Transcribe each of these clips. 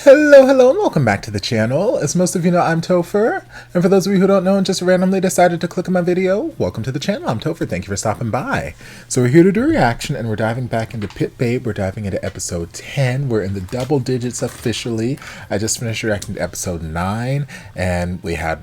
Hello, and welcome back to the channel. As most of you know, I'm Topher. And for those of you who don't know and just randomly decided to click on my video, welcome to the channel. I'm Topher. Thank you for stopping by. So we're here to do a reaction, and we're diving back into Pit Babe. We're diving into episode 10. We're in the double digits officially. I just finished reacting to episode 9, and we had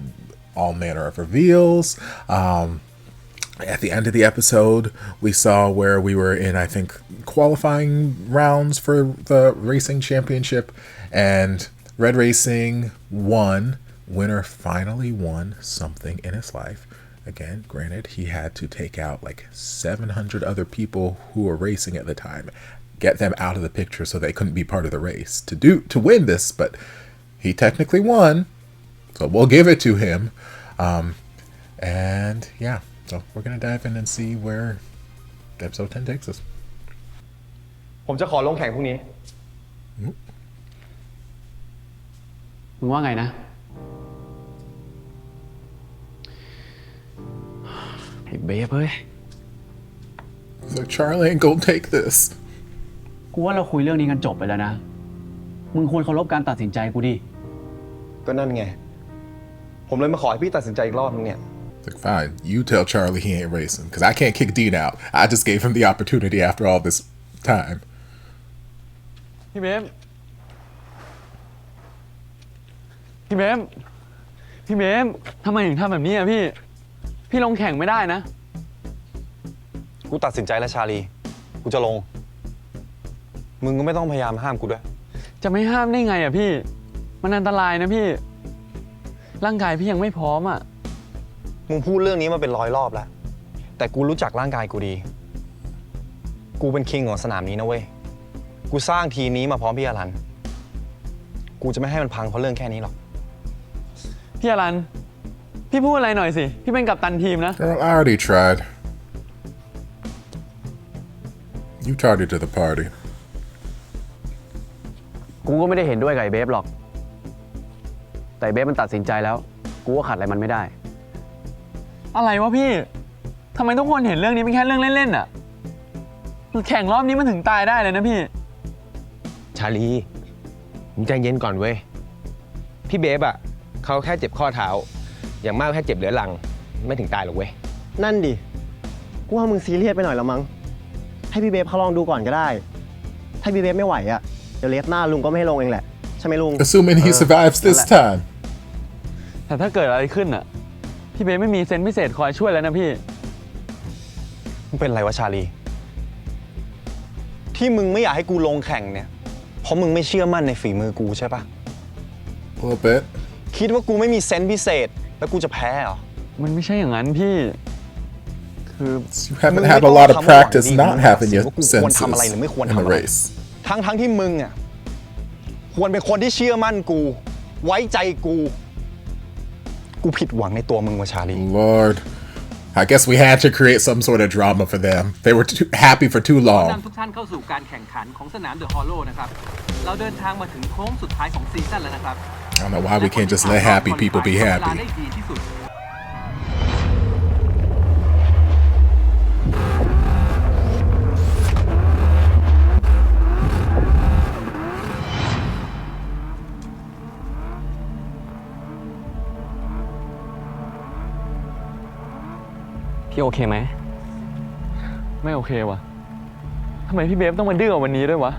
all manner of reveals. At the end of the episode, we saw where we were in, I think, qualifying rounds for the racing championship, and Red Racing won. Winner finally won something in his life. Again, granted, he had to take out like 700 other people who were racing at the time, get them out of the picture so they couldn't be part of the race to win this, but he technically won, so we'll give it to him. And yeah. So we're going to dive in and see where episode 10 takes us. ผมจะขอลงแข่งพรุ่งนี้ มึงว่าไงนะไอ้เบฟเฮ้ย So Charlie ain't gonna take this. กูว่าเราคุยเรื่องนี้กันจบไปแล้วนะมึงควรเคารพการตัดสินใจกูดิ ก็นั่นไง ผมเลยมาขอให้พี่ตัดสินใจอีกรอบนึงเนี่ย It's like, fine, you tell Charlie he ain't racing, because I can't kick Dean out. I just gave him the opportunity after all this time. พี่เบฟพี่เบฟพี่เบฟทำไมถึงทำแบบนี้อ่ะพี่ลงแข่งไม่ได้นะ กูตัดสินใจแล้วชาลี กูจะลง มึงก็ไม่ต้องพยายามห้ามกูด้วย จะไม่ห้ามได้ไงอ่ะพี่มันอันตรายนะพี่ร่างกายพี่ยังไม่พร้อมอ่ะมึงพูดเรื่องนี้มาเป็น100 รอบแล้ว แต่กูรู้จักร่างกายกูดี กูเป็นคิงของสนามนี้นะเว้ย กูสร้างทีมนี้มาพร้อมพี่อรัน กูจะไม่ให้มันพังเพราะเรื่องแค่นี้หรอก พี่อรันพี่พูดอะไรหน่อยสิพี่เป็นกัปตันทีมนะ Girl, I already tried. You tardy to the party. กูก็ไม่ได้เห็นด้วยกับไอ้เบฟหรอกแต่เบฟมันตัดสินใจแล้วกูก็ขัดอะไรมันไม่ได้อะไรวะพี่ทำไมทุกคนเห็นเรื่องนี้เป็นแค่เรื่องเล่นๆอ่ะแข่งรอบนี้มันถึงตายได้เลยนะพี่ชาลีมึงใจเย็นก่อนเว้ยพี่เบฟอ่ะเขาแค่เจ็บข้อเท้าอย่างมากแค่เจ็บเรื้อรังไม่ถึงตายหรอกเว้ยนั่นดิกูว่ามึงซีเรียสไปหน่อยละมั้งให้พี่เบฟเขาลองดูก่อนก็ได้ถ้าพี่เบฟไม่ไหวอ่ะเดี๋ยวเลฟหน้าลุงก็ไม่ให้ลงเองแหละใช่ไหมลุง Assuming he survives this time. แต่ถ้าเกิดอะไรขึ้นอ่ะพี่เบฟไม่มีเซนส์พิเศษคอยช่วยแล้วนะพี่มึงเป็นไรวะชาลี ที่มึงไม่อยากให้กูลงแข่งเนี่ย เพราะมึงไม่เชื่อมั่นในฝีมือกูใช่ปะ A little bit. คิดว่ากูไม่มีเซนส์พิเศษแล้วกูจะแพ้เหรอ มันไม่ใช่อย่างนั้นพี่คือ You haven't had a lot of practice not having your senses in the race. ทั้งที่มึงอ่ะควรเป็นคนที่เชื่อมั่นกูไว้ใจกูผิดหวังในตัวมึงว่ะชาลี Lord, I guess we had to create some sort of drama for them. They were happy for too น long. ำทุกท่านเข้าสู่การแข่งขันของสนามเดอะฮอลโลนะครับ เราเดินทางมาถึงโค้งสุดท้ายของซีซั่นแล้วนะครับ I don't know why we can't just let happy people be happy. ได้ดีที่สุดพี่โอเคไหมไม่โอเควะทำไมพี่เบฟต้องมาดื้อวันนี้ด้วยวะ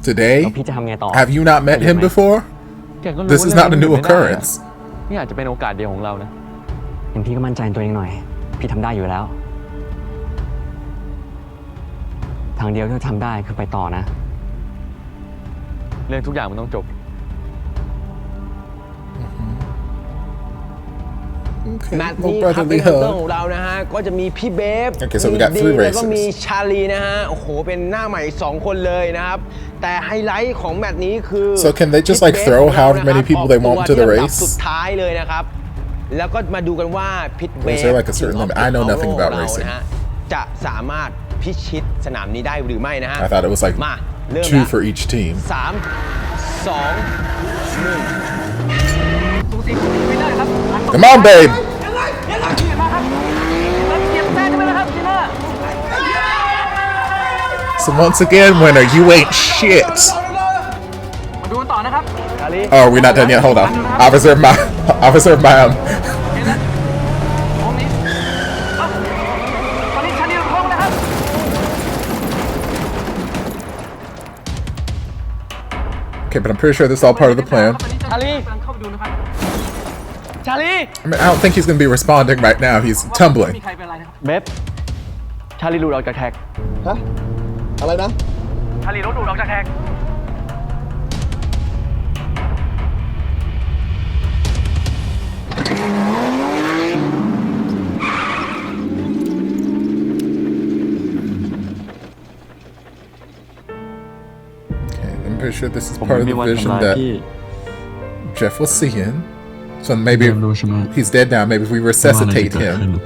Today? พี่จะทำไงต่อ Have you not met him before? This is not a new occurrence. นี่อาจจะเป็นโอกาสเดียวของเรานะเห็นพี่ก็มั่นใจตัวเองหน่อยพี่ทำได้อยู่แล้วทางเดียวที่ทำได้คือไปต่อนะเรื่องทุกอย่างมันต้องจบแมตช์นี้ครับเป็นฮันเตอร์ของเรานะฮะก็จะมีพี่เบฟ Okay, so we got 3 แล้วก็มี races. ชาลีนะฮะโอ้โหเป็นหน้าใหม่2 คนเลยนะครับแต่ไฮไลท์ของแมตช์นี้คือ So can they just like throw however many people they want into the ออกตัว race? ที่อันดับสุดท้ายเลยนะครับแล้วก็มาดูกันว่าพิทเบ Is ฟ there like a certain limit? I know nothing about ของเรา racing. นะฮะจะสามารถพิชิตสนามนี้ได้หรือไม่นะฮะ I thought it was like มาเริ่ม 2 for each team. 3 2 1 สูสีไม่ได้ครับ Come on, babe. มาครับเก็บแต้มได้ไหมครับจีน่า So once again, winner, you ain't shit. มาดูกันต่อนะครับ ชา Oh, we're not done yet. Hold on. I'll reserve my. I'll reserve my. โอเคนะตรงนี้เอ้าตอนนี้ชาลีลงท้องนะครับ Okay, but I'm pretty sure this is all part of the plan. ชาลีกำลังเข้าไปดูนะครับ ชาลี I mean, I don't think he's gonna be responding right now. He's ไม่ tumbling. มีใครเป็นไรนะครับ เบฟชาลีหลุดออกจากแท็ก ฮะ อะไรนะ ชาลีรถหลุดออกจากแท็ก Okay, I'm pretty sure this is ผม part ไม่ of มี the วัน vision ทำร้าย that พี่ Jeff was seeing. So maybe เรียนรู้ใช่ไหม he's dead now. Maybe if we ว่าอะไรจะ resuscitate เกิดขึ้น him.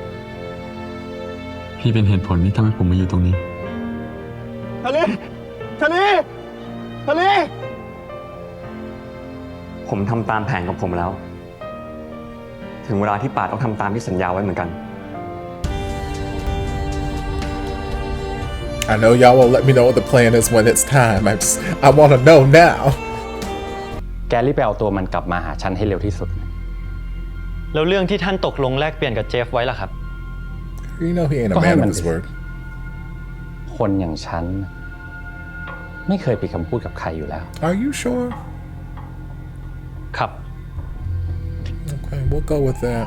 พี่เป็นเหตุผลที่ทำให้ผมมาอยู่ตรงนี้ ชาลี ชาลี ชาลี ผมทำตามแผนของผมแล้ว ถึงเวลาที่ป่าต้องทำตามที่สัญญาไว้เหมือนกัน I know y'all won't let me know what the plan is when it's time. I want to know now. แกรีบไปเอาตัวมันกลับมาหาฉันให้เร็วที่สุด แล้วเรื่องที่ท่านตกลงแลกเปลี่ยนกับเจฟไว้ล่ะครับ You know he ain't a Go man ahead, of man. his word. คนอย่างฉัน ไม่เคยปิดคำพูดกับใครอยู่แล้ว Are you sure? ครับ Okay, we'll go with that.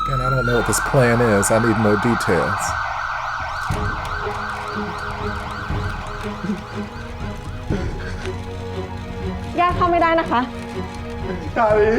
Again, I don't know what this plan is. I need more details. ญาติเข้าไม่ได้นะคะ ชาลี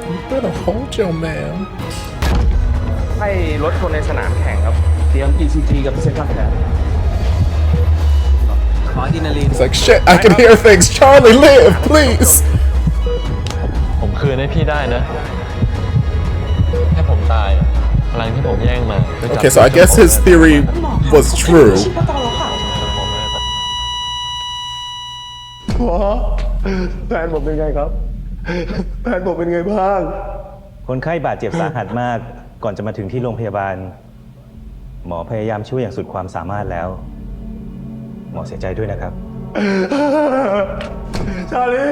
You better hold your man. ให้รถชนในสนามแข่งครับ เตรียม ECT กับเซ็นทรัลแคร์ขออะดรีนาลีน It's like, shit, I can hear things. Charlie, live, please. ผมคืนให้พี่ได้นะแค่ผมตายอะพลังที่ผมแย่งมาก็จับ Okay, so I guess his theory was true. หมอแฟนผมเป็นไงครับ แฟนผมเป็นไงบ้าง คนไข้บาดเจ็บสาหัสมาก ก่อนจะมาถึงที่โรงพยาบาล หมอพยายามช่วยอย่างสุดความสามารถแล้ว หมอเสียใจด้วยนะครับ ชาลี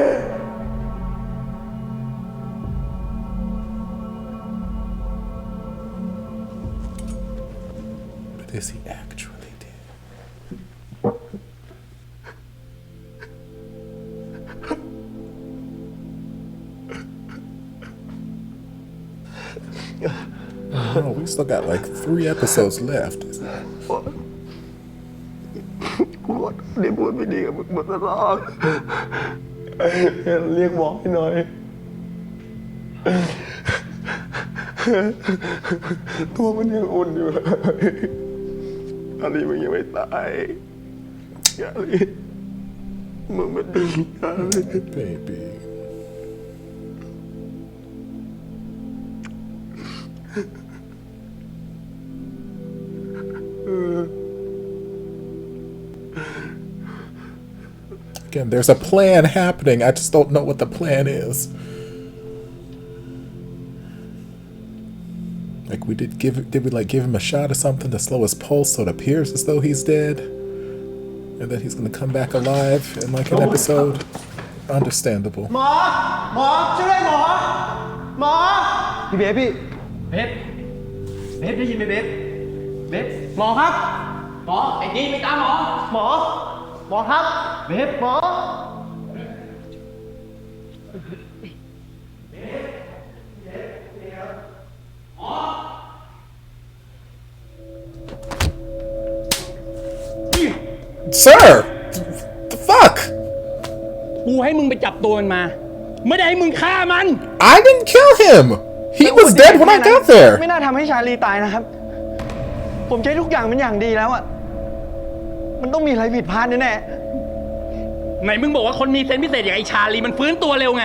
But is he actually dead? No, we still got like 3 episodes left. กูขอโทษที่พูดไม่ดีกับมึงมาตลอดเรียกหมอให้หน่อย ตัวมันยังอุ่นอยู่เลยอาลีมึงยังไม่ตายอาลีมึงมันดีอาลี Baby. Again, there's a plan happening. I just don't know what the plan is. Like did we like give him a shot or something to slow his pulse so it appears as though he's dead? And then he's gonna come back alive in like an episode? Understandable. หมอ หมอ ช่วยด้วยหมอ หมอ พี่เบฟพี่ เบฟได้ยินไหมเบฟหมอครับ หมอ ไอ้นี่ไม่ตามหมอ หมอ หมอครับ เบฟ หมอ Sir! The fuck? กูให้มึงไปจับตัวมันมา ไม่ได้ให้มึงฆ่ามัน I didn't kill him! He was dead when I got there! ไม่น่าทำให้ชาลีตายนะครับ ผมใช้ทุกอย่างเป็นอย่างดีแล้วอะมันต้องมีอะไรผิดพลาดแน่ ไหนมึงบอกว่าคนมีเซนส์พิเศษอย่างไอชาลีมันฟื้นตัวเร็วไง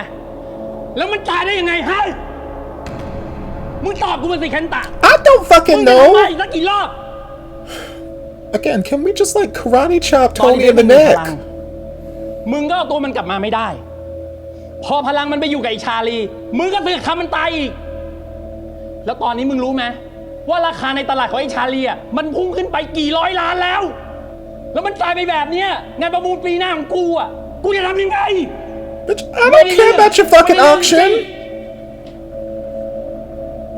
แล้วมันตายได้ยังไงฮะ มึงตอบกูมาสิคันตะ I don't fucking มึงจะทำ know! มาอีกสักกี่รอบ Again, can we just like karate chop ตอนนี้ Tony in the มึงมีพลั neck? งมึงก็เอาตัวมันกลับมาไม่ได้ พอพลังมันไปอยู่กับไอชาลีมึงก็เสือกทำมันตายอีก แล้วตอนนี้มึงรู้ไหมว่าราคาในตลาดของไอชาลีอ่ะมันพุ่งขึ้นไปกี่ร้อยล้านแล้ว แล้วมันตายไปแบบเนี้ยงานประมูลปีหน้าของกูอ่ะกูจะทำยังไง Bitch, I don't care about your fucking auction.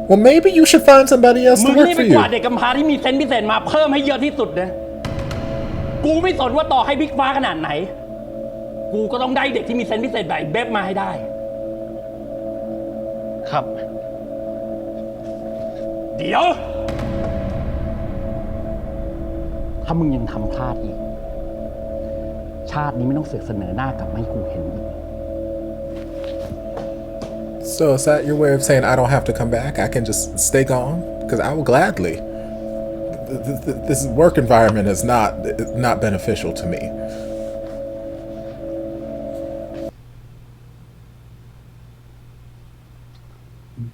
Well, maybe you should find somebody else มึ to ง work นี่ for ไปก you. วาดเด็กกำพร้าที่มีเซนส์พิเศษมาเพิ่มให้เยอะที่สุดนะกูไม่สนว่าต่อให้บิ๊กฟ้าขนาดไหนกูก็ต้องได้เด็กที่มีเซนส์พิเศษแบบไอ้เบบมาให้ได้ ครับ เดี๋ยวถ้ามึงยังทำพลาดอีกชาตินี้ไม่ต้องเสือกเสนอหน้ากลับมาให้กูเห็นอีก So is that your way of saying I don't have to come back? I can just stay gone? Because I will gladly. This work environment is not beneficial to me.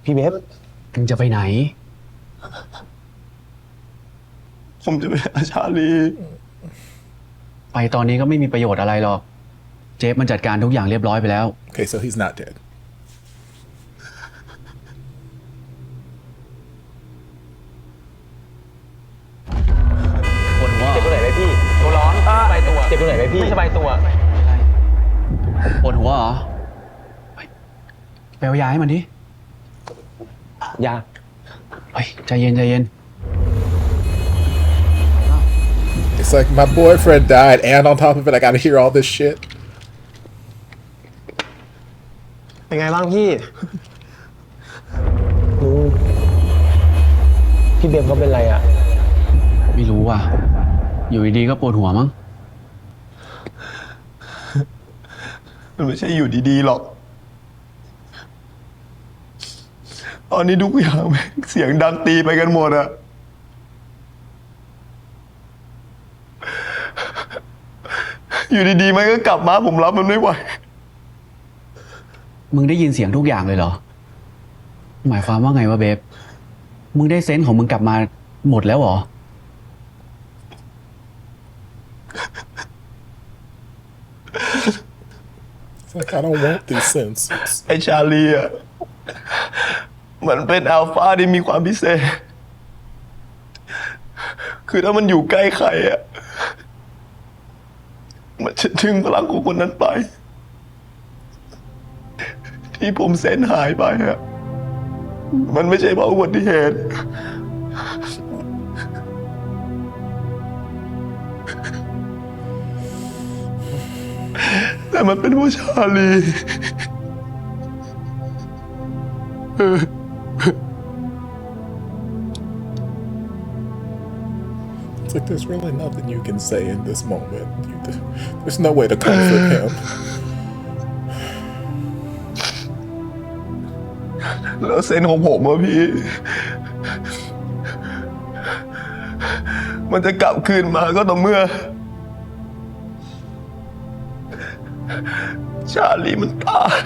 พี่เบฟ มึงจะไปไหน ผมจะไปหาชาลี ไปตอนนี้ก็ไม่มีประโยชน์อะไรหรอก เจฟมันจัดการทุกอย่างเรียบร้อยไปแล้ว Okay, so he's not dead. ปวดหัว เจ็บตรงไหนไหมพี่ ตัวร้อนสบายตัว เจ็บตรงไหนไหมพี่ ไม่สบายตัว ปวดหัวเหรอไปเอายาให้มันดิ ยา เฮ้ยใจเย็นใจเย็น It's like my boyfriend died, and on top of it, I gotta hear all this shit. เป็นไงบ้างพี่ พี่เบฟเขาเป็นไรอ่ะ ไม่รู้ว่ะ อยู่ดีๆก็ปวดหัวมั้ง มันไม่ใช่อยู่ดีๆหรอก ตอนนี้ทุกอย่างแม่งเสียงดังตีไปกันหมดอะอยู่ดีๆมันก็กลับมาผมรับมันไม่ไหว มึงได้ยินเสียงทุกอย่างเลยเหรอ หมายความว่าไงวะเบฟ มึงได้เซนส์ของมึงกลับมาหมดแล้วเหรอ It's like I don't want these senses. ไอชาลีอะมันเป็นอัลฟาที่มีความพิเศษ คือถ้ามันอยู่ใกล้ใครอะมันจะดึงพลังของคนนั้นไป ที่ผมเซนหายไปอะมันไม่ใช่เพราะอุบัติเหตุ แต่มันเป็นผู้ชาลี It's like there's really nothing you can say in this moment. There's no way to comfort him. แล้วเซนของผมอะพี่ มันจะกลับคืนมาก็ต่อเมื่อ ชาลีมันตาย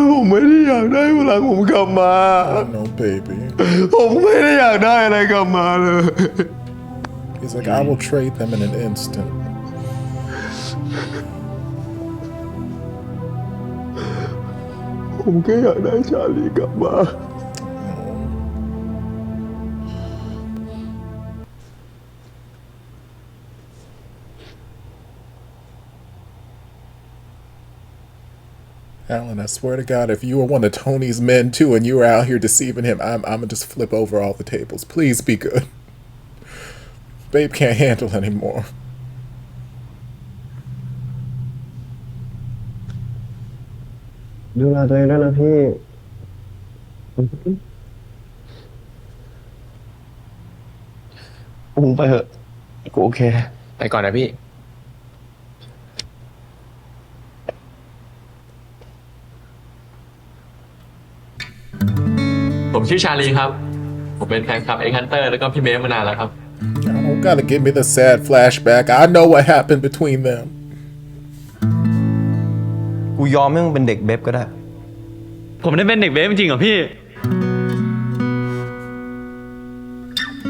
ผมไม่ได้อยากได้พลังผมกลับมา No, baby. ผมไม่ได้อยากได้อะไรกลับมาเลย He's like, I will trade them in an instant. ผมแค่อยากได้ชาลีกลับมา Alan, I swear to God, if you were one of Tony's men too and you were out here deceiving him, I'm gonna just flip over all the tables. Please be good. Babe can't handle anymore. ดูแลตัวเองด้วยนะพี่ ผมไปเถอะ กูโอเค ไปก่อนนะพี่ ผมชื่อชาลีครับ ผมเป็นแฟนคลับเอ็กฮันเตอร์แล้วก็พี่เบฟมานานแล้วครับ You don't gotta give me the sad flashback. I know what happened between them. กูยอมให้มึงเป็นเด็กเบบก็ได้ ผมได้เป็นเด็กเบฟจริงเหรอพี่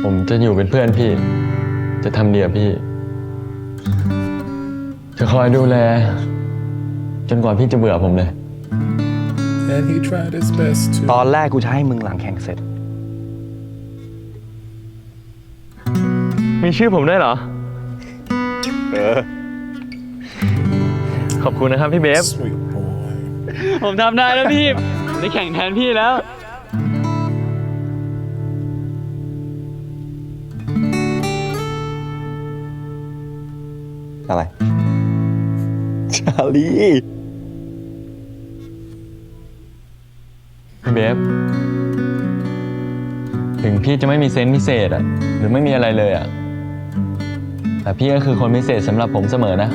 ผมจะอยู่เป็นเพื่อนพี่ จะทำดีกับพี่ จะคอยดูแล จนกว่าพี่จะเบื่อผมเลย And he tried his best to. ตอนแรกกูจะให้มึงหลังแข่งเสร็จ มีชื่อผมด้วยเหรอ ขอบคุณนะครับพี่เบฟ Sweet boy. ผมทำได้แล้วพี่ได้แข่งแทนพี่แล้ว อะไร ชาลี พี่เบฟ ถึงพี่จะไม่มีเซนส์พิเศษอะหรือไม่มีอะไรเลยอะแต่พี่ก็คือคนพิเศษสำหรับผมเสมอนะ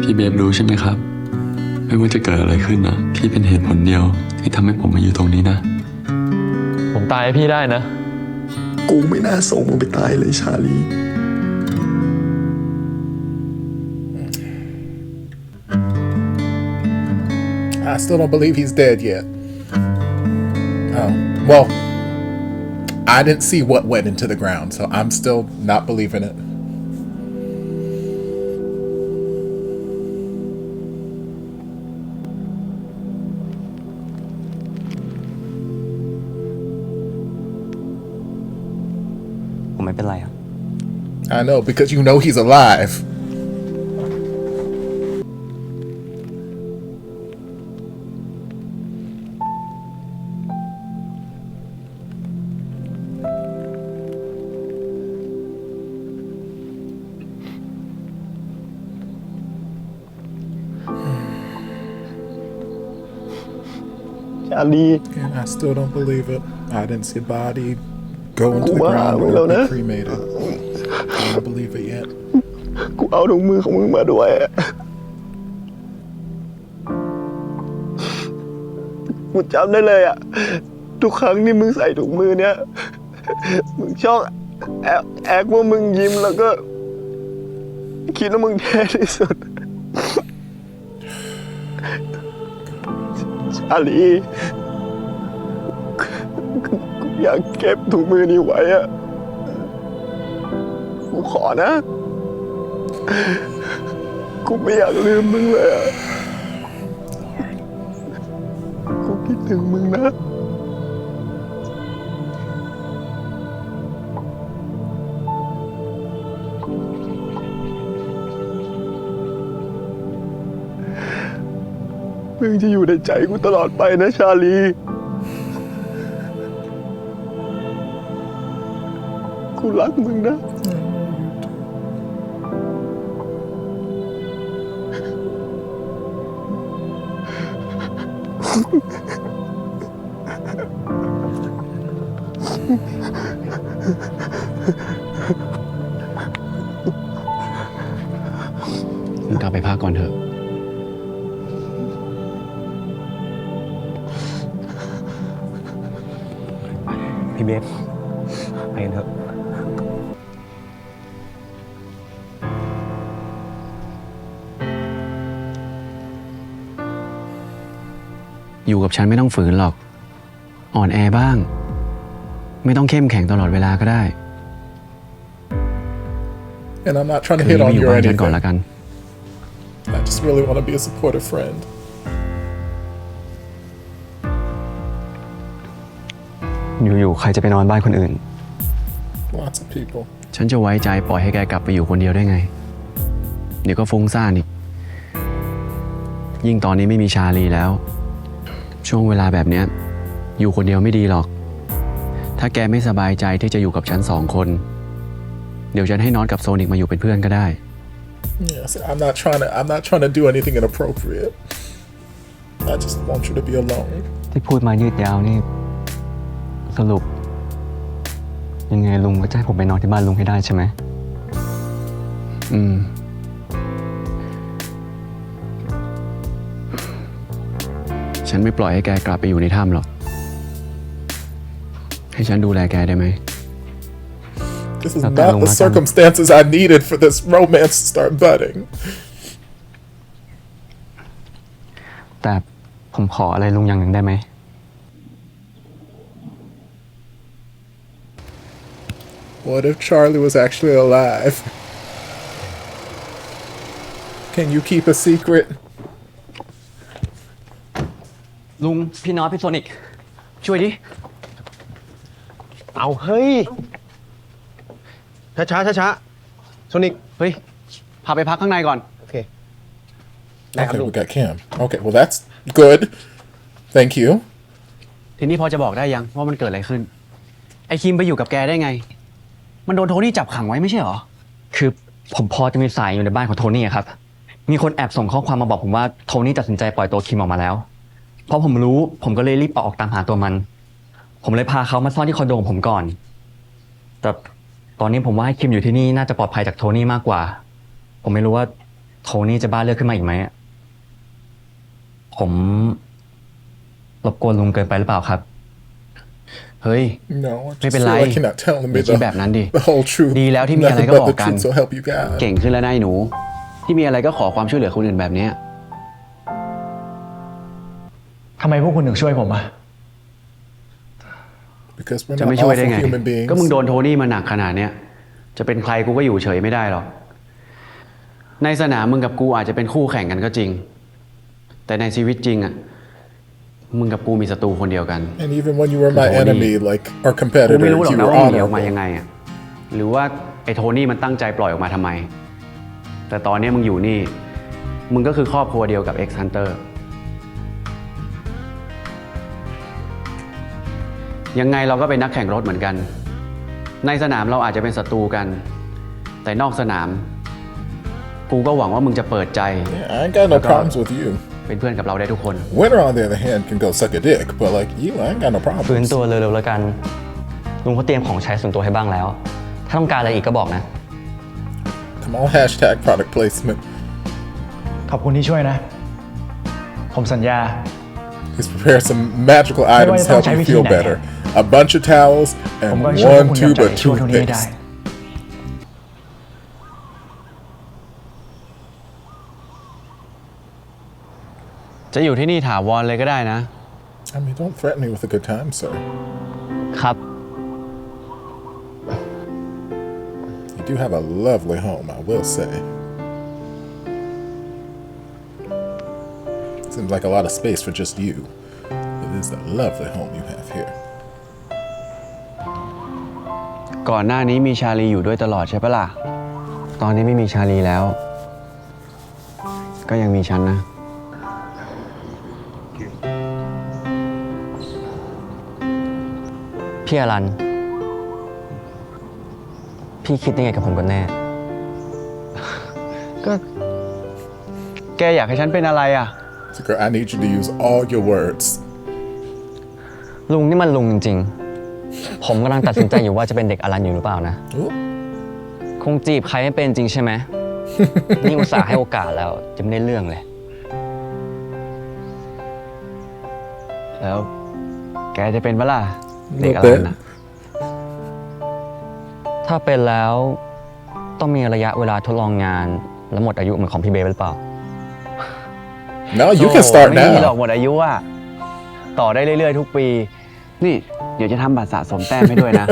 พี่เบฟรู้ใช่ไหมครับ ไม่ว่าจะเกิดอะไรขึ้นนะพี่เป็นเหตุผลเดียวที่ทำให้ผมมาอยู่ตรงนี้นะ ผมตายให้พี่ได้นะ กูไม่น่าส่งมึงไปตายเลยชาลี I still don't believe he's dead yet. Oh, well, I didn't see what went into the ground, so I'm still not believing it. ผมไม่เป็นไรครับ I know, because you know he's alive. Charlie And I still don't believe it. I didn't see a body go into the Wow, ground or well, be nah. cremated. I don't believe it yet. กูเอาถุงมือของมึงมาด้วยอะกูจำได้เลยอะทุกครั้งที่มึงใส่ถุงมือเนี้ยมึงชอบแอกว่ามึงยิ้มแล้วก็ คิดว่ามึงแท้ที่สุด ชาลีกูอยากเก็บถุงมือนี้ไว้อะกูขอนะ กูไม่อยากลืมมึงเลยอะกูคิดถึงมึงนะ มึงจะอยู่ในใจกูตลอดไปนะชาลี กูรักมึงนะ มึงกลับไปพักก่อนเถอะ พี่เบฟไปกันเถอะ อยู่กับฉันไม่ต้องฝืนหรอก อ่อนแอบ้าง ไม่ต้องเข้มแข็งตลอดเวลาก็ได้ And I'm not trying to คืน hit นี้ on มาอยู่ you or บ้านฉันก่อน anything. ละกัน I just really want to be a supportive friend. อยู่ๆใครจะไปนอนบ้านคนอื่น Lots of people. ฉันจะไว้ใจปล่อยให้แกกลับไปอยู่คนเดียวได้ไง เดี๋ยวก็ฟุ้งซ่านอีก ยิ่งตอนนี้ไม่มีชาลีแล้ว ช่วงเวลาแบบเนี้ยอยู่คนเดียวไม่ดีหรอก ถ้าแกไม่สบายใจที่จะอยู่กับฉัน2 คน เดี๋ยวฉันให้น็อตกับโซนิกมาอยู่เป็นเพื่อนก็ได้ Yes, I'm not trying to do anything inappropriate. I just want you to be alone. ที่พูดมายืดยาวนี่ สรุป ยังไงลุงก็จะให้ผมไปนอนที่บ้านลุงให้ได้ใช่ไหม ฉันไม่ปล่อยให้แกกลับไปอยู่ในถ้ำหรอก ให้ฉันดูแลแกได้ไหม This is not the circumstances I needed for this romance to start budding. แต่ผมขออะไรลุงอย่างหนึ่งได้ไหม What if Charlie was actually alive? Can you keep a secret? ลุงพี่น็อตพี่โซนิกช่วยดิ เอาเฮ้ย ช้าโซนิก เฮ้ย พาไปพักข้างในก่อน โอเค Okay, we got Cam. Okay, well that's good. Thank you. ทีนี้พอจะบอกได้ยังว่ามันเกิดอะไรขึ้น ไอคิมไปอยู่กับแกได้ไง มันโดนโทนี่จับขังไว้ไม่ใช่เหรอ คือผมพอจะมีสายอยู่ในบ้านของโทนี่อะครับ มีคนแอบส่งข้อความมาบอกผมว่าโทนี่ตัดสินใจปล่อยตัวคิมออกมาแล้ว พอผมรู้ผมก็เลยรีบออกตามหาตัวมัน ผมเลยพาเขามาซ่อนที่คอนโดของผมก่อน แต่ตอนนี้ผมว่าให้คิมอยู่ที่นี่น่าจะปลอดภัยจากโทนี่มากกว่า ผมไม่รู้ว่าโทนี่จะบ้าเลือดขึ้นมาอีกไหมอะผมรบกวนลุงเกินไปหรือเปล่าครับ เฮ้ย No, I ไม่ just เป็น feel ไร like you're not telling me ไม่คิดแบบนั้นดิ the whole truth. ดีแล้วที่มีอะไร Nothing ก็ but บอ the กกัน truth, so help you God. เก่งขึ้นแล้วนะไอ้หนู ที่มีอะไรก็ขอความช่วยเหลือคนอื่นแบบเนี้ย ทำไมพวกคุณถึงช่วยผมอะ Because we're จะ not ไม่ช่วยได้ awful ไง human beings. ก็มึงโดนโทนี่มาหนักขนาดเนี้ย จะเป็นใครกูก็อยู่เฉยไม่ได้หรอก ในสนามมึงกับกูอาจจะเป็นคู่แข่งกันก็จริง แต่ในชีวิตจริงอ่ะ มึงกับกูมีศัตรูคนเดียวกัน And even when you were my Tony. enemy, like our กูไม่รู้ competitors, หรอก you นะ were ว่ามึงหนีออกมา honorable. ยังไงอ่ะ หรือว่าไอ้โทนี่มันตั้งใจปล่อยออกมาทำไม แต่ตอนนี้มึงอยู่นี่ มึงก็คือครอบครัวเดียวกับ X Hunter ยังไงเราก็เป็นนักแข่งรถเหมือนกัน ในสนามเราอาจจะเป็นศัตรูกัน แต่นอกสนาม กูก็หวังว่ามึงจะเปิดใจ Yeah, I ain't got no problems with you. เป็นเพื่อนกับเราได้ทุกคน Winter, on the other hand, can go suck a dick, but like you, I ain't got no ฟื้น problems. ตัวเร็วๆแล้วกัน ลุงเขาเตรียมของใช้ส่วนตัวให้บ้างแล้ว ถ้าต้องการอะไรอีกก็บอกนะ Come on, hashtag product placement. ขอบคุณที่ช่วยนะ ผมสัญญา He's prepared some magical Wait, items to help don't you try feel with you better. A bunch of towels ผม and ก็ช่วยพวก one คุณกำ tube จัด of ไอ้ชั่วโทนี่ให้ได้ toothpaste. จะอยู่ที่นี่ถาวรเลยก็ได้นะ I mean, don't threaten me with a good time, sir. ครับ You do have a lovely home, I will say. Seems like a lot of space for just you. It is a lovely home you have here. ก่อนหน้านี้มีชาลีอยู่ด้วยตลอดใช่ปะล่ะ ตอนนี้ไม่มีชาลีแล้ว ก็ยังมีฉันนะ พี่อรัน พี่คิดยังไงกับผมกันแน่ ก็ แกอยากให้ฉันเป็นอะไรอ่ะ So, girl, I need you to use all your words. ลุงนี่มันลุงจริงๆ ผมกำลังตัดสินใจอยู่ว่าจะเป็นเด็กอรันอยู่หรือเปล่านะ Ooh. คงจีบใครไม่เป็นจริงใช่ไหม นี่อุตส่าห์ให้โอกาสแล้วจะไม่ได้เรื่องเลย แล้ว แกจะเป็นปะล่ะ A เด็ก little อะไร bit. นะ ถ้าเป็นแล้วต้องมีระยะเวลาทดลองงาน และหมดอายุเหมือนของพี่เบฟหรือเปล่า No, you can start ไม่มีหรอก now. หมดอายุอ่ะ ต่อได้เรื่อยๆ ทุกปี นี่ เดี๋ยวจะทำบัตรสะสมแต้มให้ด้วยนะ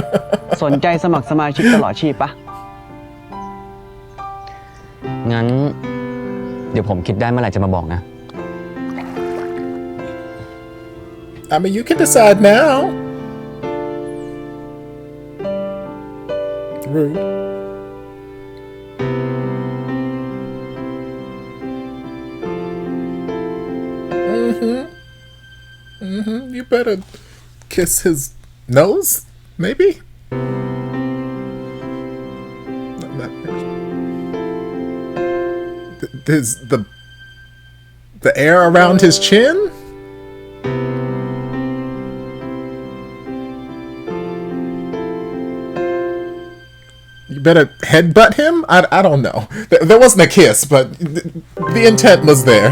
สนใจสมัครสมาชิกตลอดชีพปะ งั้น เดี๋ยวผมคิดได้เมื่อไหร่จะมาบอกนะ I mean, you can decide now. Rude. You better kiss his nose, maybe? His the air around his chin? You better headbutt him? I don't know. There wasn't a kiss, but the intent was there.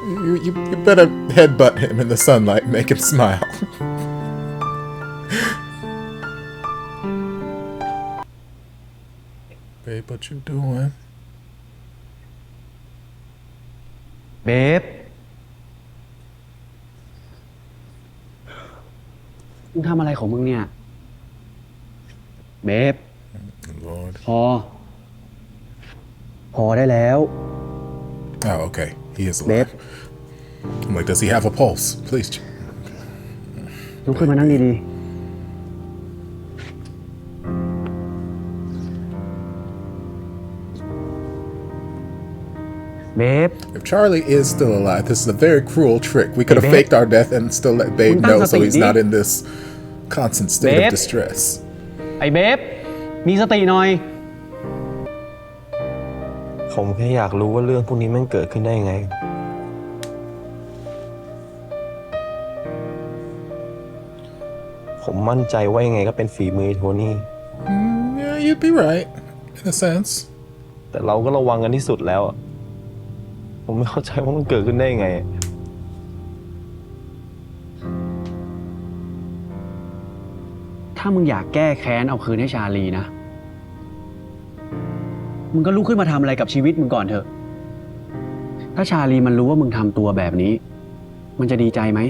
You better headbutt him in the sunlight, make him smile. Babe, what you doing? เบฟมึงทำอะไรของมึงเนี่ย เบฟ Lord. พอได้แล้ว Oh, okay. He is alive. I'm like, does he have a pulse? Please. ลุกขึ้นมานั่งดีๆ เบฟ If Charlie is still alive, this is a very cruel trick. We could have Babe. faked our death and still let Babe know so he's not in this constant state of Babe. distress. ไอ้เบฟ มีสติหน่อย ผมแค่อยากรู้ว่าเรื่องพวกนี้มันเกิดขึ้นได้ยังไง ผมมั่นใจว่ายังไงก็เป็นฝีมือโทนี่ Yeah, you'd be right, in a sense. แต่เราก็ระวังกันที่สุดแล้วอะผมไม่เข้าใจว่ามันเกิดขึ้นได้ยังไง ถ้ามึงอยากแก้แค้นเอาคืนให้ชาลีนะ มึงก็ลุกขึ้นมาทำอะไรกับชีวิตมึงก่อนเถอะ ถ้าชาลีมันรู้ว่ามึงทำตัวแบบนี้ มันจะดีใจไหม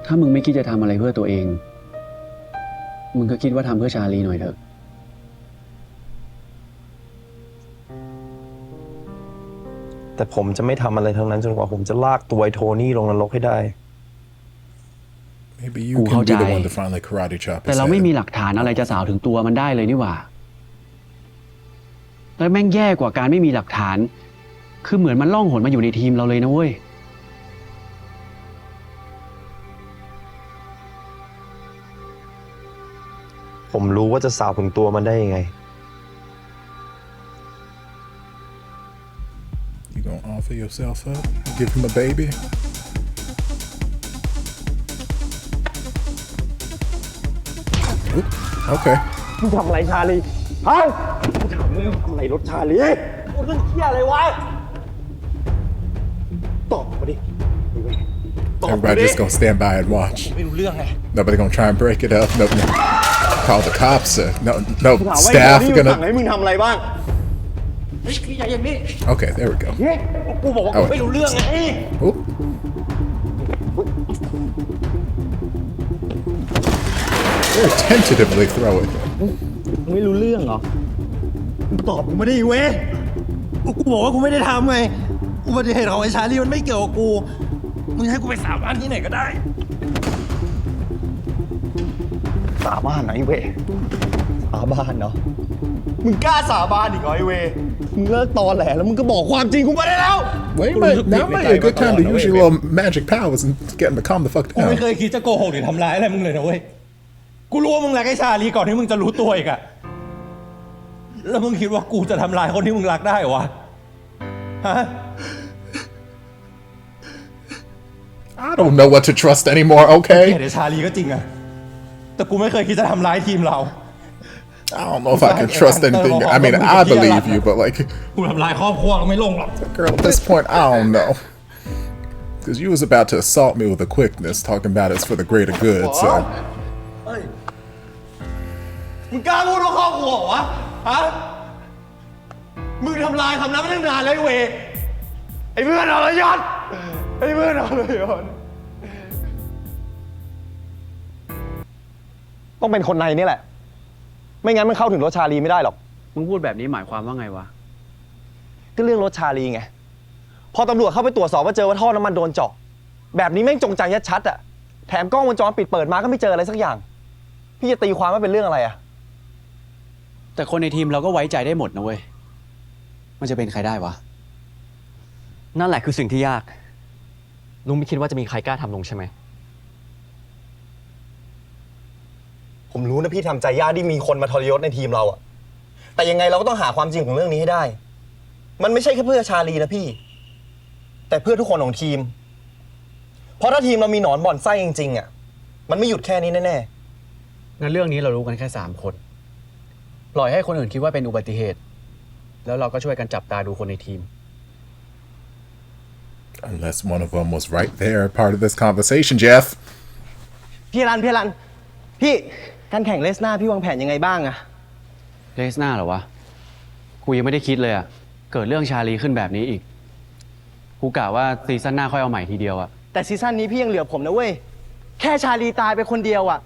ถ้ามึงไม่คิดจะทำอะไรเพื่อตัวเอง มึงก็คิดว่าทำเพื่อชาลีหน่อยเถอะ แต่ผมจะไม่ทำอะไรทั้งนั้นจนกว่าผมจะลากตัวไอ้โทนี่ลงนรกให้ได้ Maybe youกู can เข้า be ใจ the one to finally karate chop แต่ his เราไม่ head. มีหลักฐานอะไรจะสาวถึงตัวมันได้เลยนี่หว่า แล้วแม่งแย่กว่าการไม่มีหลักฐาน คือเหมือนมันล่องหนมาอยู่ในทีมเราเลยนะเว้ย ผมรู้ว่าจะสาวถึงตัวมันได้ยังไง You gonna offer yourself up? Give him a baby? Oop, okay. มึงทำอะไรชาลีฮะมึงถามมึงทำอะไรรถชาลีมึงเรื่องเที่ยอะไรวะ ตอบมาดิ Everybody just gonna stand by and watch. ไม่รู้เรื่องไง Nobody gonna try and break it up. No, call the cops. No, ถามว่า staff ไอ้โทนี่สั่ง gonna. ให้มึงทำอะไรบ้างเฮ้ยอย่าอย่างนี้ Okay, there we go. เฮ้ยกูบอกว่ากูไม่รู้เรื่องไง Oop. Very tentatively throw it. ไม่รู้เรื่องเหรอมึงตอบกูไม่ได้เว้ยกูบอกว่ากูไม่ได้ทำไงอุบัติเหตุของไอ้ชาลีมันไม่เกี่ยวกับกู มึงให้กูไปสาบานที่ไหนก็ได้ สาบานไหนเว้ยสาบานเนาะมึงกล้าสาบานอีกเหรอไอ้เว้ยมึงเลิกตอแหลแล้วมึงก็บอกความจริงกูมาได้แล้ว Wait, now might be a good time to use your little magic powers and get him to calm the fuck กูไม่ down. เคยคิดจะโกหกหรือทำร้ายอะไรมึงเลยนะเว้ย กูรู้ว่ามึงรักไอ้ชาลีก่อนที่มึงจะรู้ตัวอีกอะแล้วมึงคิดว่ากูจะทำลายคนที่มึงรักได้เหรอวะ ฮะ I don't know what to trust anymore, เกลีย okay? ดไอ้ชาลีก็จริงอะแต่กูไม่เคยคิดจะทำร้ายทีมเรา I don't know if I can trust anything. I mean, I believe you, but like, กูทำลายครอบครัวก็ไม่ลงหรอก girl, at this point, I don't know. Because you was about to assault me with a quickness, talking about it's for the greater good, so. มึงกล้าพูดว่าครอบครัวเหรอวะ ฮะ มึงทำลายคำนั้นมาตั้งนานแล้วไอ้เวไอ้เพื่อนเอาเลยยศไอ้เพื่อนเอาเลยยศ ต้องเป็นคนในนี่แหละ ไม่งั้นมันเข้าถึงรถชาลีไม่ได้หรอก มึงพูดแบบนี้หมายความว่าไงวะ ก็เรื่องรถชาลีไง พอตำรวจเข้าไปตรวจสอบว่าเจอว่าท่อน้ำมันโดนเจาะ แบบนี้แม่งจงใจชัดๆอะแถมกล้องวงจรปิดเปิดมาก็ไม่เจออะไรสักอย่าง พี่จะตีความว่าเป็นเรื่องอะไรอะ แต่คนในทีมเราก็ไว้ใจได้หมดนะเว้ย มันจะเป็นใครได้วะ นั่นแหละคือสิ่งที่ยาก ลุงไม่คิดว่าจะมีใครกล้าทำลงใช่ไหม ผมรู้นะพี่ทำใจยากที่มีคนมาทรยศในทีมเราอะแต่ยังไงเราก็ต้องหาความจริงของเรื่องนี้ให้ได้ มันไม่ใช่แค่เพื่อชาลีนะพี่ แต่เพื่อทุกคนของทีม เพราะถ้าทีมเรามีหนอนบ่อนไส้จริงๆอะมันไม่หยุดแค่นี้แน่ งั้นเรื่องนี้เรารู้กันแค่3 คน ปล่อยให้คนอื่นคิดว่าเป็นอุบัติเหตุ แล้วเราก็ช่วยกันจับตาดูคนในทีม Unless one of them was right there, part of this conversation, Jeff. พี่รันพี่การแข่งเลสหน้าพี่วางแผนยังไงบ้างอะ เลสหน้าเหรอวะ กูยังไม่ได้คิดเลยอะเกิดเรื่องชาลีขึ้นแบบนี้อีก กูกะว่าซีซั่นหน้าค่อยเอาใหม่ทีเดียวอะ แต่ซีซั่นนี้พี่ยังเหลือผมนะเว้ยแค่ชาลีตายไปคนเดียวอะ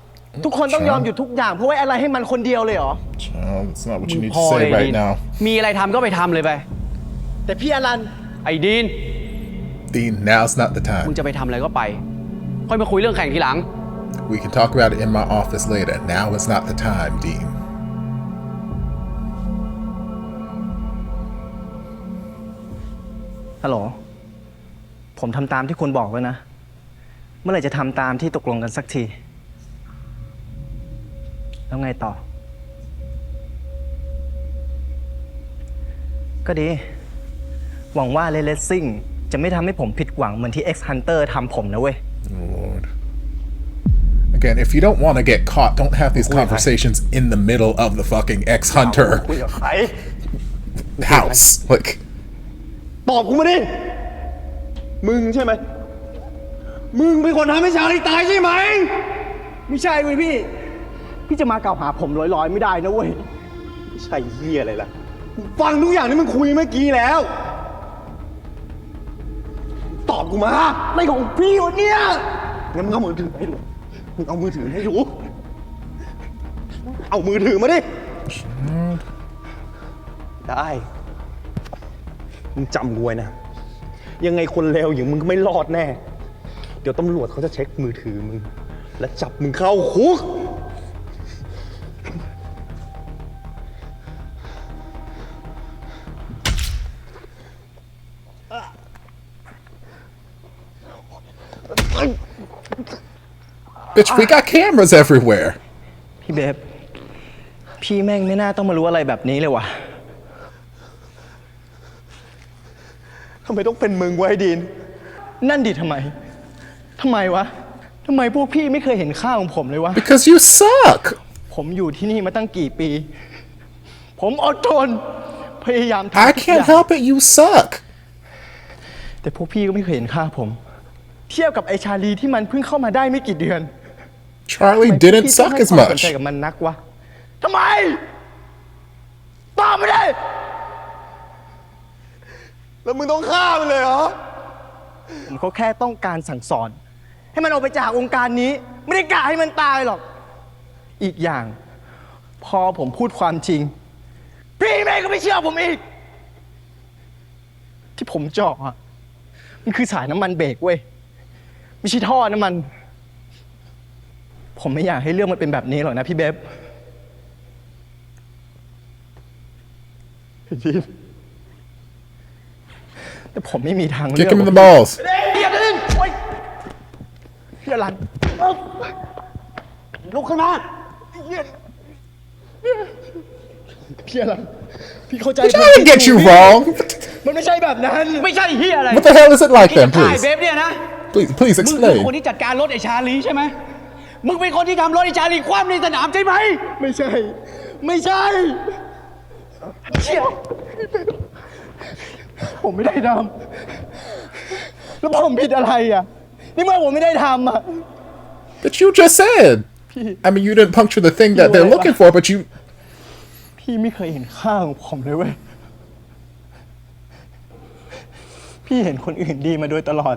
ทุกคนต้องยอมหยุดทุกอย่างเพื่อไว้อะไรให้มันคนเดียวเลยเหรอ Child, that's not what you need พ to อ say ไอ้ดี right น now. มีอะไรทำก็ไปทำเลยไป แต่พี่อลัน ไอ้ดีน Dean, now's not the มึง time. จะไปทำอะไรก็ไป ค่อยมาคุยเรื่องแข่งทีหลัง We can talk about it in my office later. Now is not the time, Dean. ฮัลโหลผมทำตามที่คุณบอกแล้วนะเมื่อไหร่จะทำตามที่ตกลงกันสักทีแล้วไงต่อก็ดีหวังว่าเลสซิ่งจะไม่ทำให้ผมผิดหวังเหมือนที่ X Hunter ทำผมนะเว้ย Lord. Again, if you don't want to get caught, don't have these conversations in the middle of the fucking X-Hunter คุยกับใคร house. Like, ตอบกูมาดิ มึงใช่ไหม มึงเป็นคนทำให้ชาลีตายใช่ไหม ไม่ใช่เว้ยพี่ พี่จะมากล่าวหาผมลอยๆไม่ได้นะเว้ย ไม่ใช่เหี้ยอะไรล่ะ ฟังทุกอย่างที่มึงคุยเมื่อกี้แล้ว ตอบกูมาอะไรของพี่วะเนี่ย งั้นมึงเอามือถือให้ดู มึงเอามือถือให้ดู เอามือถือมาดิ ได้ มึงจำกูไว้นะ ยังไงคนเลวอย่างมึงก็ไม่รอดแน่ เดี๋ยวตำรวจเขาจะเช็คมือถือมึง และจับมึงเข้าคุก bitch, we got cameras everywhere. พี่เบบพี่แม่งไม่น่าต้องมารู้อะไรแบบนี้เลยวะทำไมต้องเป็นมึงไว้ดีน นั่นดิทำไมวะทำไมพวกพี่ไม่เคยเห็นค่าของผมเลยวะ Because you suck. ผมอยู่ที่นี่มาตั้งกี่ปี ผมอดทน พยายามทำ I ทุกอย่าง can't help it. You suck. แต่พวกพี่ก็ไม่เคยเห็นค่าผม เทียบกับไอชาลีที่มันเพิ่งเข้ามาได้ไม่กี่เดือน Charlie ทำไม didn't พี่ต้อง suck ให้ as ความสน much. ใจกับมันนักวะทำไมตอบไม่ได้ แล้วมึงต้องฆ่ามันเลยเหรอ ผมก็แค่ต้องการสั่งสอน ให้มันออกไปจากองค์การนี้ ไม่ได้กะให้มันตายหรอก อีกอย่าง พอผมพูดความจริง พี่แม่ก็ไม่เชื่อผมอีก ที่ผมเจาะอะมันคือสายน้ำมันเบรกเว้ย ไม่ใช่ท่อน้ำมัน ผมไม่อยากให้เรื่องมันเป็นแบบนี้หรอกนะพี่เบบพี่แต่ผมไม่มีทางเลือก Kick him in the balls. พี่อลันโอ๊ยพี่อลันลุกขึ้นมาพี่อลันพี่เข้าใจ Bitch, I didn't get you wrong. มันไม่ใช่แบบนั้น ไม่ใช่เฮียอะไร What the hell is it like then, ถ่ายเบ please? ฟเนี่ยนะ Please มึงคือ explain. คนที่จัดการรถไอชาลีใช่ไหม มึงเป็นคนที่ทำรถไอชาลีคว่ำในสนามใช่ไหม ไม่ใช่ ไม่ใช่เชี่ยผมไม่ได้ทำแล้วผมผิดอะไรอ่ะ นี่เมื่อผมไม่ได้ทำอ่ะ But you just said. I mean, you didn't puncture the thing that they're looking for, but you. พี่ไม่เคยเห็นค่าของผมเลยเว้ย พี่เห็นคนอื่นดีมาโดยตลอด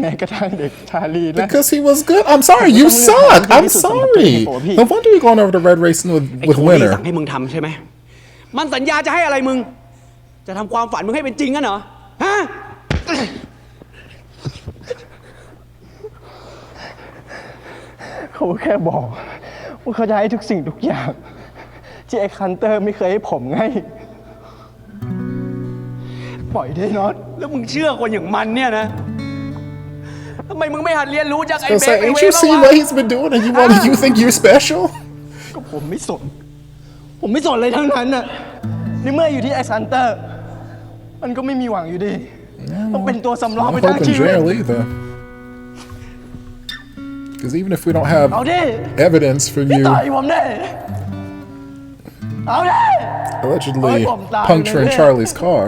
แม้กระทั่งเด็กชาลีนะ Because he was good. I'm sorry. You suck. I'm sorry. No wonder you're going over to red racing ไอ้ with โทนี่ Winner. สั่งให้มึงทำใช่ไหม มันสัญญาจะให้อะไรมึง จะทำความฝันมึงให้เป็นจริงกันเหรอ ฮะ เขาแค่บอกว่าเขาจะให้ทุกสิ่งทุกอย่างที่ไอ้คันเตอร์ไม่เคยให้ผมไง ปล่อยได้น็อต แล้วมึงเชื่อคนอย่างมันเนี่ยนะ ทำไมมึงไม่หัดเรียนรู้จากไอ้ So เบ say, ฟไอ้ ain't เว you ฟบ้าง seen วะ what he's been doing, and you think you're special? ก็ผมไม่สน ผมไม่สนเลยทั้งนั้นน่ะในเมื่ออยู่ที่ไอ้คันเตอร์ มันก็ไม่มีหวังอยู่ดี ต้องเป็นตัวสำรอง I'm ไปทั้ง hoping ชีวิต jail either. Because even if we don't have เอาดิ evidence for พี่ you ต่อยผมดิเอาดิ allegedly Oh, I'm dying puncturing in it. Charlie's car,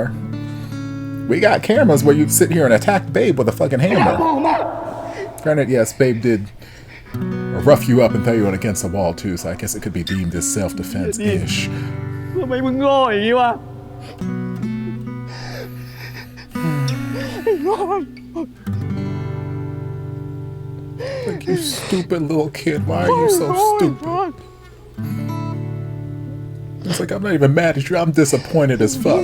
we got cameras where you sit here and attack Babe with a fucking hammer. Granted, yes, Babe did rough you up and throw you against the wall too, so I guess it could be deemed as self-defense-ish. ทำไมมึงโง่อย่างนี้วะ Like, you stupid little kid, why are you so stupid? It's like, I'm not even mad at you, I'm disappointed as fuck.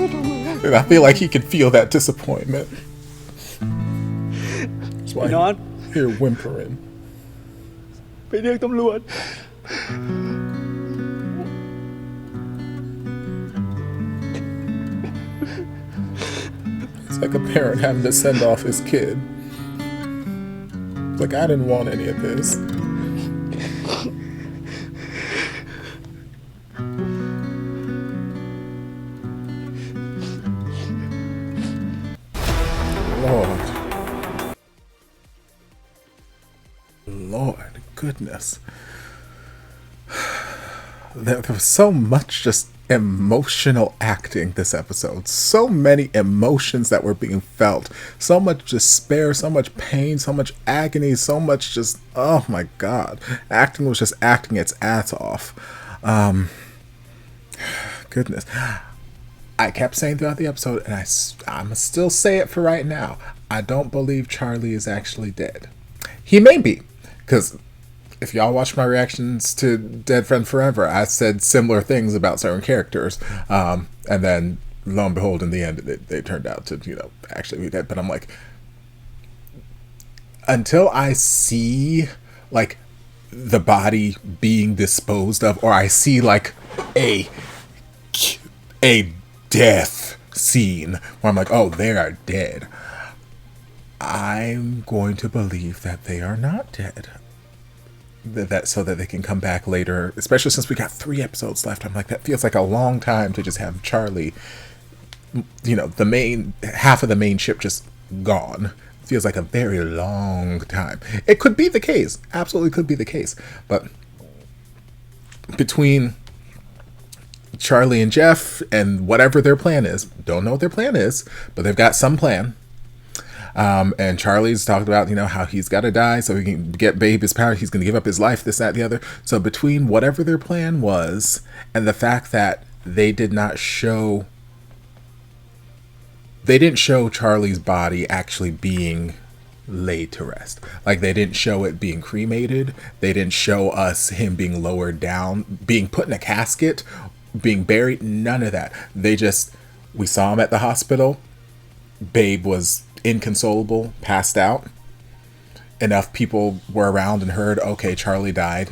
And I feel like he can feel that disappointment. That's why he's here whimpering. ไปเรียกตำรวจ It's like a parent having to send off his kid. Like, I didn't want any of this. Lord goodness. There was so much just emotional acting this episode. So many emotions that were being felt. So much despair, so much pain, so much agony, so much just, oh my God. Acting was just acting its ass off. Goodness. I kept saying throughout the episode, and I'm gonna still say it for right now, I don't believe Charlie is actually dead. He may be, because if y'all watch my reactions to Dead Friend Forever, I said similar things about certain characters, and then lo and behold, in the end, they turned out to, actually be dead. But I'm like, until I see, like, the body being disposed of, or I see, like, a death scene where I'm like, oh, they are dead, I'm going to believe that they are not dead. That so that they can come back later, especially since we got 3 episodes left. I'm like, that feels like a long time to just have Charlie, the main half of the main ship just gone. Feels like a very long time. It could be the case, absolutely could be the case, but between Charlie and Jeff and whatever their plan is, don't know what their plan is, but they've got some plan. And Charlie's talked about, how he's got to die so he can get Babe his power. He's going to give up his life, this, that, the other. So between whatever their plan was and the fact that they didn't show Charlie's body actually being laid to rest. Like, they didn't show it being cremated. They didn't show us him being lowered down, being put in a casket, being buried. None of that. We saw him at the hospital. Babe was inconsolable, passed out. Enough people were around and heard, okay, Charlie died.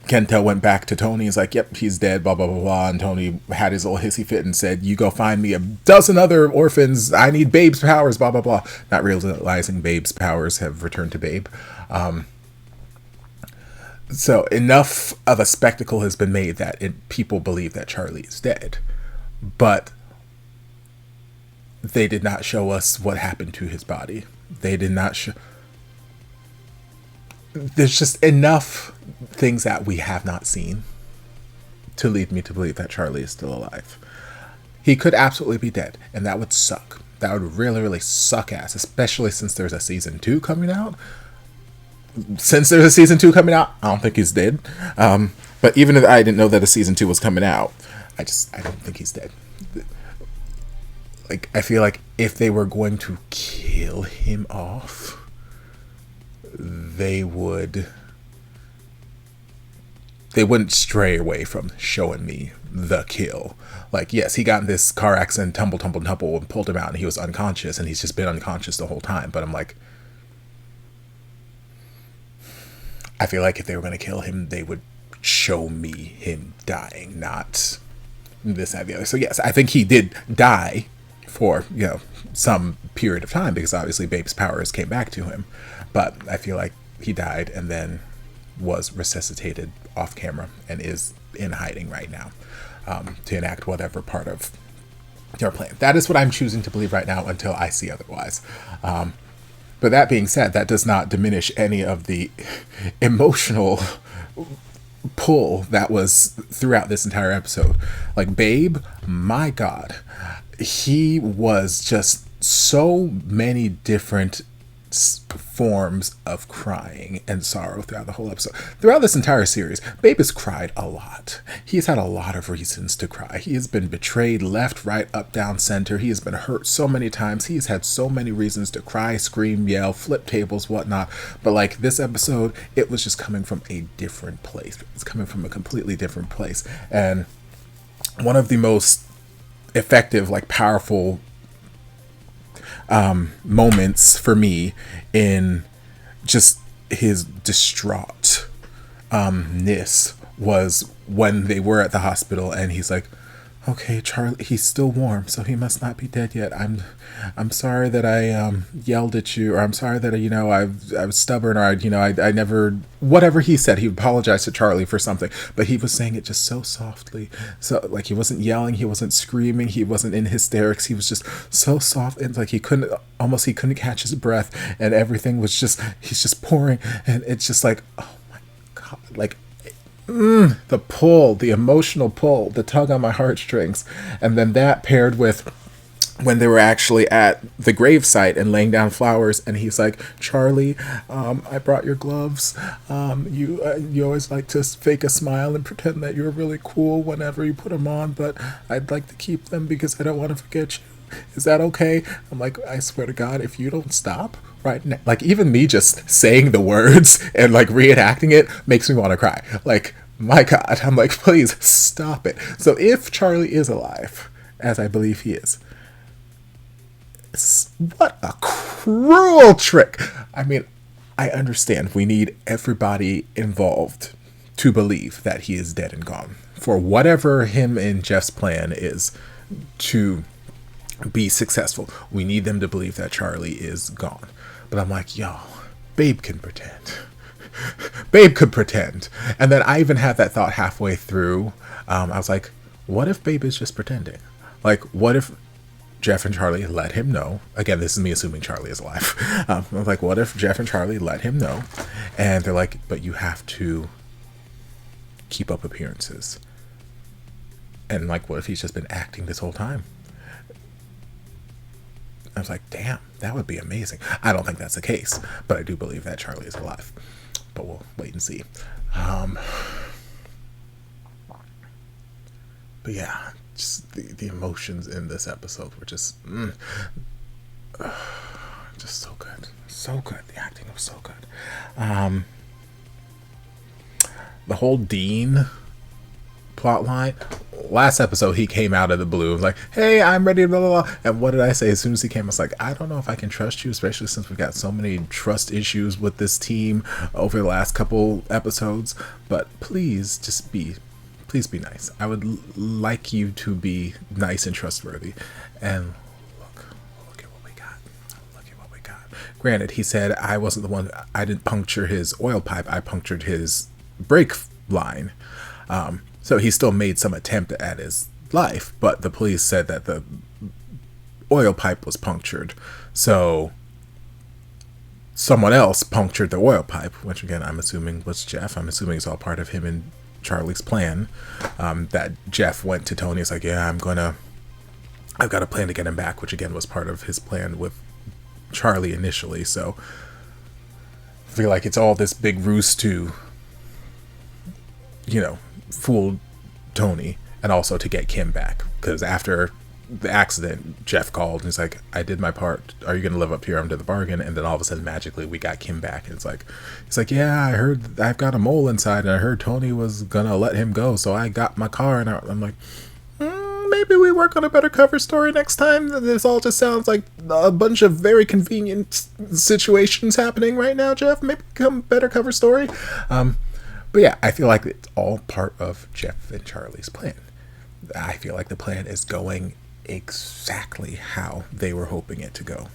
Kento went back to Tony. He's like, yep, he's dead, blah, blah, blah, blah. And Tony had his little hissy fit and said, you go find me a dozen other orphans. I need Babe's powers, blah, blah, blah. Not realizing Babe's powers have returned to Babe. So enough of a spectacle has been made that people believe that Charlie is dead. But they did not show us what happened to his body. They did not show. There's just enough things that we have not seen to lead me to believe that Charlie is still alive. He could absolutely be dead, and that would suck. That would really, really suck ass, especially since there's a season 2 coming out. Since there's a season 2 coming out, I don't think he's dead. But even if I didn't know that a season 2 was coming out, I don't think he's dead. Like, I feel like if they were going to kill him off, they wouldn't stray away from showing me the kill. Like, yes, he got in this car accident, tumble, and pulled him out, and he was unconscious, and he's just been unconscious the whole time. But I'm like, I feel like if they were going to kill him, they would show me him dying, not this, that, the other. So yes, I think he did die for, some period of time, because obviously Babe's powers came back to him. But I feel like he died and then was resuscitated off camera and is in hiding right now, to enact whatever part of their plan. That is what I'm choosing to believe right now until I see otherwise. But that being said, that does not diminish any of the emotional pull that was throughout this entire episode. Like, Babe, my God, he was just so many different forms of crying and sorrow throughout the whole episode. Throughout this entire series, Babe has cried a lot. He's had a lot of reasons to cry. He has been betrayed left, right, up, down, center. He has been hurt so many times. He's had so many reasons to cry, scream, yell, flip tables, whatnot. But like this episode, it was just coming from a different place. It's coming from a completely different place. And one of the most effective, like powerful moments for me in just his distraught ness was when they were at the hospital and he's like, okay, Charlie, he's still warm, so he must not be dead yet. I'm sorry that I yelled at you, or I'm sorry that I was stubborn, or I never, whatever he said. He apologized to Charlie for something, but he was saying it just so softly, so like he wasn't yelling, he wasn't screaming, he wasn't in hysterics. He was just so soft, and like he couldn't catch his breath, and everything was just, he's just pouring, and it's just like, oh my God, like. The pull, the emotional pull, the tug on my heartstrings. And then that paired with when they were actually at the gravesite and laying down flowers, and he's like, Charlie, I brought your gloves. You always like to fake a smile and pretend that you're really cool whenever you put them on, but I'd like to keep them because I don't want to forget you. Is that okay? I'm like, I swear to God, if you don't stop right now, like even me just saying the words and like reenacting it makes me want to cry. Like, my God, I'm like, please stop it. So if Charlie is alive, as I believe he is, what a cruel trick. I mean, I understand we need everybody involved to believe that he is dead and gone for whatever him and Jeff's plan is to be successful. We need them to believe that Charlie is gone. But I'm like, yo, Babe can pretend. Babe could pretend. And then I even had that thought halfway through. I was like, what if Babe is just pretending? Like, what if Jeff and Charlie let him know? Again, this is me assuming Charlie is alive. I was like, what if Jeff and Charlie let him know? And they're like, but you have to keep up appearances. And like, what if he's just been acting this whole time? I was like, damn, that would be amazing. I don't think that's the case, but I do believe that Charlie is alive. But we'll wait and see. But yeah, just the emotions in this episode were just so good. So good. The acting was so good. The whole Dean plotline. Last episode, he came out of the blue, was like, hey, I'm ready, blah, blah, blah. And what did I say? As soon as he came, I was like, I don't know if I can trust you, especially since we've got so many trust issues with this team over the last couple episodes. But please please be nice. I would like you to be nice and trustworthy. And look at what we got. Look at what we got. Granted, he said I wasn't the one, I didn't puncture his oil pipe, I punctured his brake line. So he still made some attempt at his life, but the police said that the oil pipe was punctured. So someone else punctured the oil pipe, which again, I'm assuming was Jeff. I'm assuming it's all part of him and Charlie's plan. That Jeff went to Tony. It's like, yeah, I've got a plan to get him back, which again was part of his plan with Charlie initially. So I feel like it's all this big ruse to, fool Tony, and also to get Kim back, because after the accident, Jeff called and he's like, I did my part, are you gonna live up to your end of the bargain? And then all of a sudden magically we got Kim back, and it's like, yeah, I heard I've got a mole inside, and I heard Tony was gonna let him go, so I got my car. And I'm like, maybe we work on a better cover story next time. This all just sounds like a bunch of very convenient situations happening right now, Jeff. Maybe become better cover story. But yeah, I feel like it's all part of Jeff and Charlie's plan. I feel like the plan is going exactly how they were hoping it to go.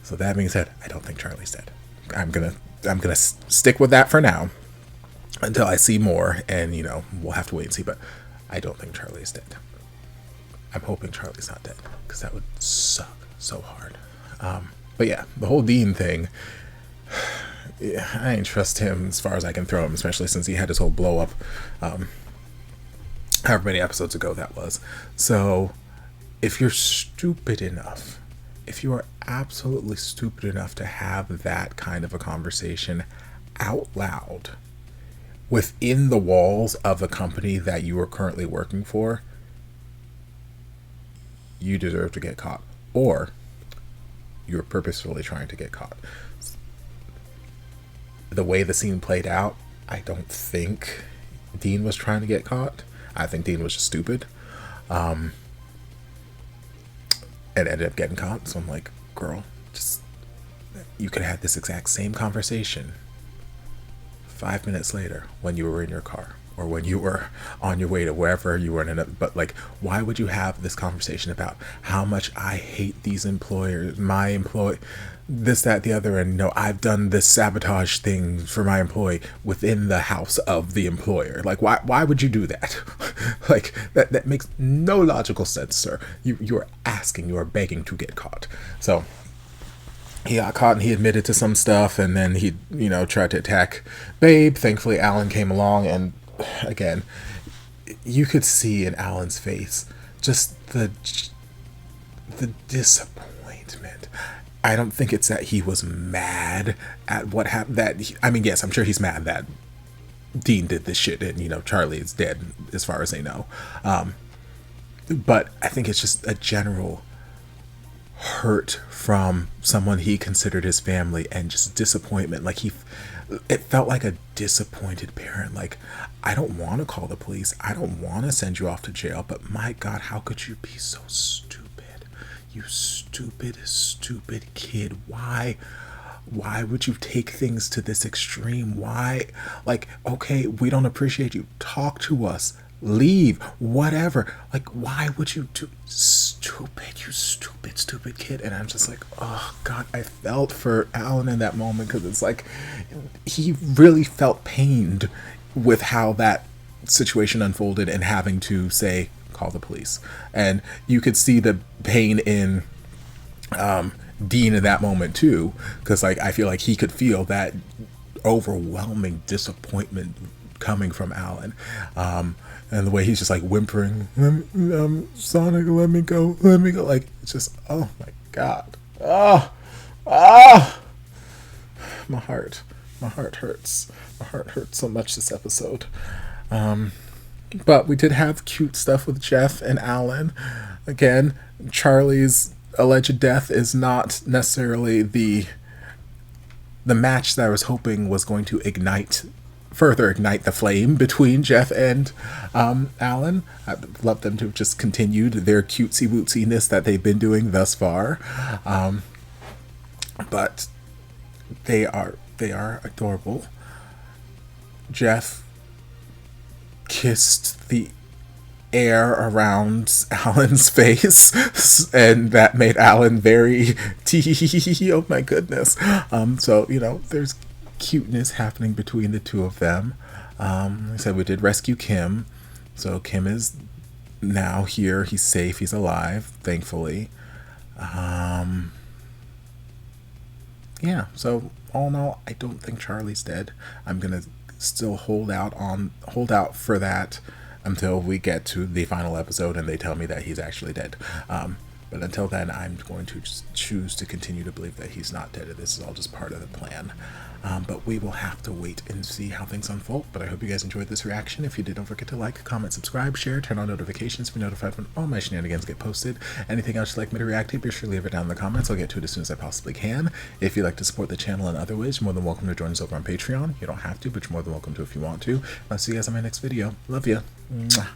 So that being said, I don't think Charlie's dead. I'm gonna stick with that for now until I see more, and we'll have to wait and see. But I don't think Charlie's dead. I'm hoping Charlie's not dead, because that would suck so hard. But yeah, the whole Dean thing, yeah, I ain't trust him as far as I can throw him, especially since he had his whole blow up, however many episodes ago that was. So if you're stupid enough, if you are absolutely stupid enough to have that kind of a conversation out loud within the walls of the company that you are currently working for, you deserve to get caught, or you're purposefully trying to get caught. The way the scene played out, I don't think Dean was trying to get caught. I think Dean was just stupid, and ended up getting caught. So I'm like, girl, just, you could have had this exact same conversation 5 minutes later when you were in your car, or when you were on your way to wherever you were in. But like, why would you have this conversation about how much I hate these employers, my employee, this, that, the other, and no, I've done this sabotage thing for my employee within the house of the employer? Like, why would you do that? Like, that makes no logical sense, sir. You're asking, you are begging to get caught. So he got caught and he admitted to some stuff, and then he, tried to attack Babe. Thankfully, Alan came along, and again, you could see in Alan's face just the disappointment. I don't think it's that he was mad at what happened. I mean, yes, I'm sure he's mad that Dean did this shit, and Charlie is dead as far as they know. But I think it's just a general hurt from someone he considered his family, and just disappointment. Like, it felt like a disappointed parent. Like, I don't want to call the police, I don't want to send you off to jail, but my God, how could you be so stupid? You stupid kid. Why would you take things to this extreme? Why? Like, okay, we don't appreciate you, talk to us, leave, whatever. Like, why would you do you stupid kid? And I'm just like, oh God, I felt for Alan in that moment, because it's like he really felt pained with how that situation unfolded, and having to say, call the police. And you could see the pain in Dean in that moment too, because like, I feel like he could feel that overwhelming disappointment coming from Alan, and the way he's just like whimpering, Sonic, let me go, like, it's just, oh my God, my heart hurts so much this episode. But we did have cute stuff with Jeff and Alan. Again, Charlie's alleged death is not necessarily the match that I was hoping was going to further ignite the flame between Jeff and Alan. I'd love them to have just continued their cutesy wootsiness that they've been doing thus far. But they are adorable. Jeff kissed the air around Alan's face, and that made Alan very oh my goodness. So there's cuteness happening between the two of them. Like I said, we did rescue Kim, so Kim is now here. He's safe, he's alive, thankfully. Yeah, so all in all, I don't think Charlie's dead. I'm gonna still hold out for that until we get to the final episode and they tell me that he's actually dead. But until then, I'm going to just choose to continue to believe that he's not dead. This is all just part of the plan. But we will have to wait and see how things unfold. But I hope you guys enjoyed this reaction. If you did, don't forget to like, comment, subscribe, share, turn on notifications to be notified when all my shenanigans get posted. Anything else you'd like me to react to, be sure to leave it down in the comments. I'll get to it as soon as I possibly can. If you'd like to support the channel in other ways, you're more than welcome to join us over on Patreon. You don't have to, but you're more than welcome to if you want to. I'll see you guys on my next video. Love ya. Mwah.